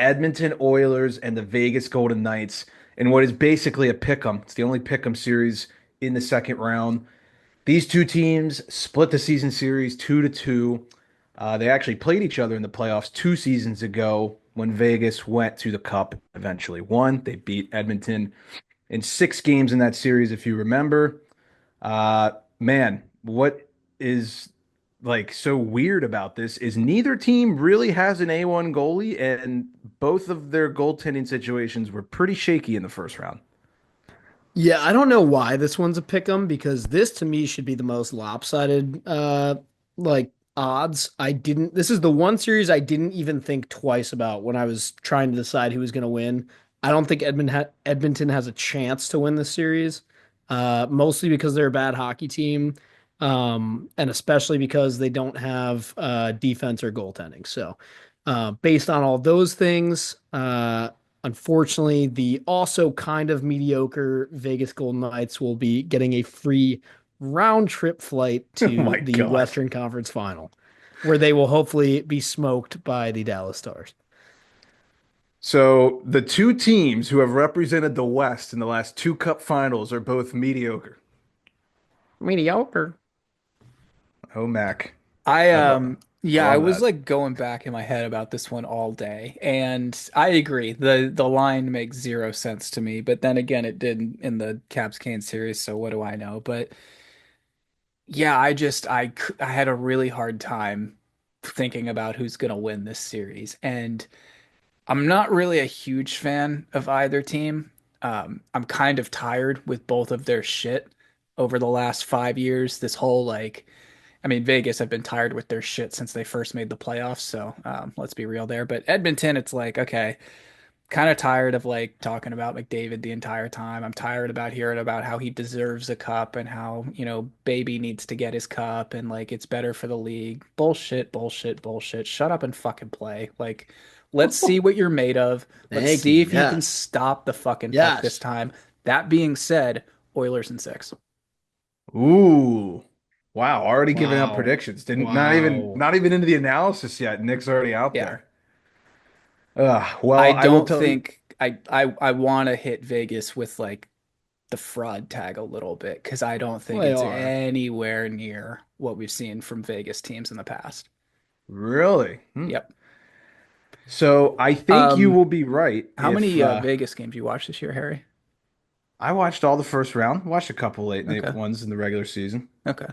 Edmonton Oilers and the Vegas Golden Knights in what is basically a pick'em. It's the only pick'em series in the second round. These two teams split the season series 2-2. They actually played each other in the playoffs 2 seasons ago when Vegas went to the Cup, eventually won. They beat Edmonton in 6 games in that series, if you remember. Uh, Man, what is like so weird about this is neither team really has an A1 goalie, and both of their goaltending situations were pretty shaky in the first round. Yeah, I don't know why this one's a pick 'em because this to me should be the most lopsided like odds. This is the one series I didn't even think twice about when I was trying to decide who was going to win. I don't think Edmonton has a chance to win this series. Mostly because they're a bad hockey team. And especially because they don't have defense or goaltending. So, based on all those things, unfortunately, the also kind of mediocre Vegas Golden Knights will be getting a free round trip flight Oh to my the God. Western Conference Final, where they will hopefully be smoked by the Dallas Stars. So the two teams who have represented the West in the last two Cup finals are both mediocre. Mediocre. Oh, Mac. I I love, I yeah, I love was that. like going back in my head about this one all day, and I agree. The line makes zero sense to me, but then again it did in the Caps Cane series, so what do I know? But yeah, I had a really hard time thinking about who's gonna win this series. And I'm not really a huge fan of either team. I'm kind of tired with both of their shit over the last 5 years. This whole I mean, Vegas have been tired with their shit since they first made the playoffs. So let's be real there. But Edmonton, it's like, okay, kind of tired of like talking about McDavid the entire time. I'm tired about hearing about how he deserves a cup and how, Baby needs to get his cup and like it's better for the league. Bullshit, bullshit, bullshit. Shut up and fucking play. Like, let's see what you're made of. Let's Thank see you. if you can Yes. stop the fucking puck this Yes. time. That being said, Oilers in six. Ooh. Wow, already giving out Wow. predictions. Didn't not even Wow. not even into the analysis yet. Nick's already out Yeah. there. Well, I I will don't tell you. think I want to hit Vegas with like the fraud tag a little bit because I don't think Well, they it's are. anywhere near what we've seen from Vegas teams in the past. Really? Hmm. Yep. So I think you Um, will be right how if many Vegas games you watched this year, Harry? I watched all the first round, watched a couple late Okay. ones in the regular season. Okay.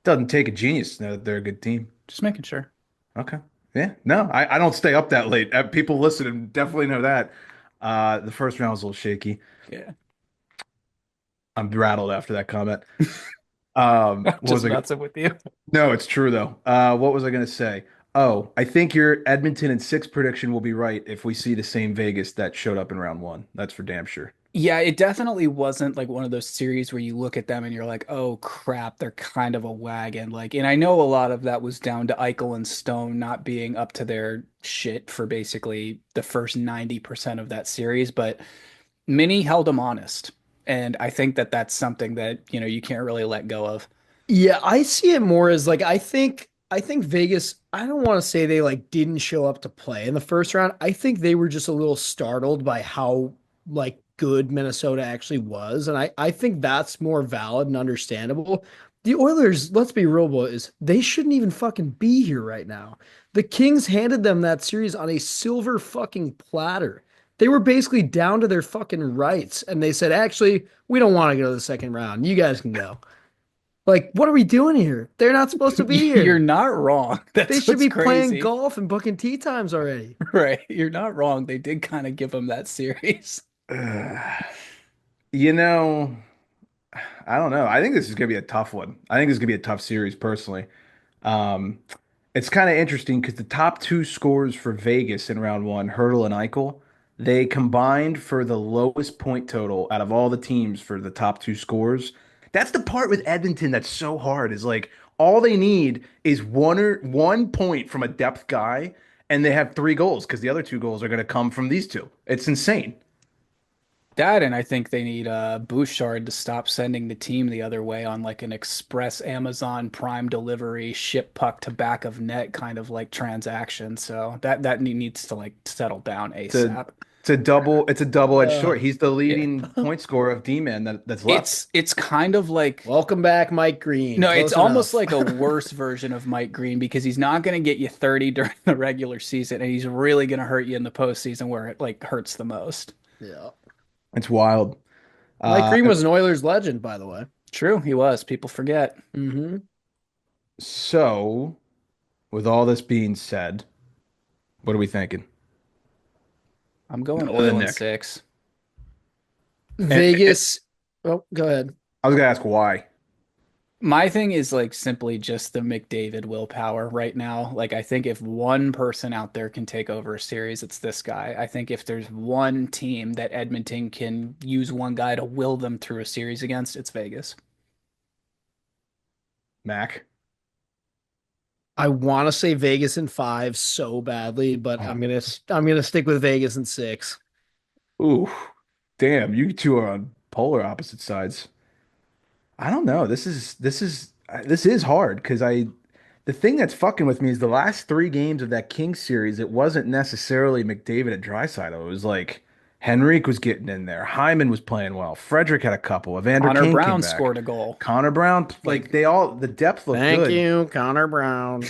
Doesn't take a genius to know that they're a good team. Just making sure. Okay. Yeah. No, I don't stay up that late. People listening definitely know that. The first round was a little shaky. Yeah. I'm rattled after that comment. I'm What just was I? messing with you. No, it's true though. What was I gonna say? Oh, I think your Edmonton and six prediction will be right if we see the same Vegas that showed up in round one. That's for damn sure. Yeah, it definitely wasn't like one of those series where you look at them and you're like, oh crap, they're kind of a wagon. Like, and I know a lot of that was down to Eichel and Stone not being up to their shit for basically the first 90% of that series, but Minnie held them honest. And I think that that's something that, you can't really let go of. Yeah, I see it more as like I think Vegas, I don't want to say they like didn't show up to play in the first round. I think they were just a little startled by how like good Minnesota actually was. And I think that's more valid and understandable. The Oilers, let's be real, boys, they shouldn't even fucking be here right now. The Kings handed them that series on a silver fucking platter. They were basically down to their fucking rights, and they said, actually, we don't want to go to the second round. You guys can go. Like, what are we doing here? They're not supposed to be You're here. not wrong. They That's should what's be playing crazy. golf and booking tee times already. Right. You're not wrong. They did kind of give them that series. You know, I don't know. I think this is gonna be a tough one. I think this is gonna be a tough series personally. Um, it's kind of interesting because the top two scores for Vegas in round one, Hurdle and Eichel, they combined for the lowest point total out of all the teams for the top two scores. That's the part with Edmonton that's so hard is like all they need is 1 point from a depth guy, and they have 3 goals because the other 2 goals are going to come from these two. It's insane. That, and I think they need Bouchard to stop sending the team the other way on like an express Amazon Prime delivery, ship puck to back of net kind of like transaction. So that needs to like settle down It's a ASAP. it's a double-edged sword. He's the Yeah. leading point scorer of D-man that's left. It's kind of like Welcome back, Mike Green. no, it's Close almost enough. like a worse version of Mike Green because he's not going to get you 30 during the regular season, and he's really going to hurt you in the postseason where it like hurts the most. Yeah. It's wild. Mike Uh, Green was an Oilers legend, by the way. True, he was. People forget. Mm-hmm. so with all this being said, what are we thinking? I'm going Other than Oil in Nick. 6. And Vegas. Oh, go ahead. I was gonna ask why. My thing is like simply just the McDavid willpower right now. Like I think if one person out there can take over a series, it's this guy. I think if there's one team that Edmonton can use one guy to will them through a series against, it's Vegas. Mac. I want to say Vegas in 5 so badly, but Oh. I'm gonna stick with Vegas in 6. Ooh, damn, you two are on polar opposite sides. I don't know. This is hard because I the thing that's fucking with me is the last three games of that Kings series, it wasn't necessarily McDavid and Draisaitl. It was like Henrique was getting in there. Hyman was playing well. Frederick had a couple. Evander Connor Kane came Brown back. scored a goal. Connor Brown, like Like they all the depth looked Thank good. you, Connor Brown.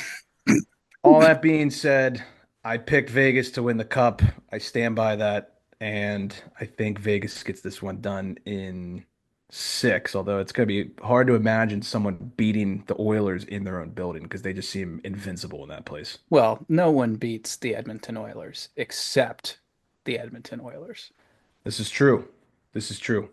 All that being said, I picked Vegas to win the cup. I stand by that, and I think Vegas gets this one done in six. Although it's going to be hard to imagine someone beating the Oilers in their own building because they just seem invincible in that place. well, no one beats the Edmonton Oilers except the Edmonton Oilers. This is true. This is true.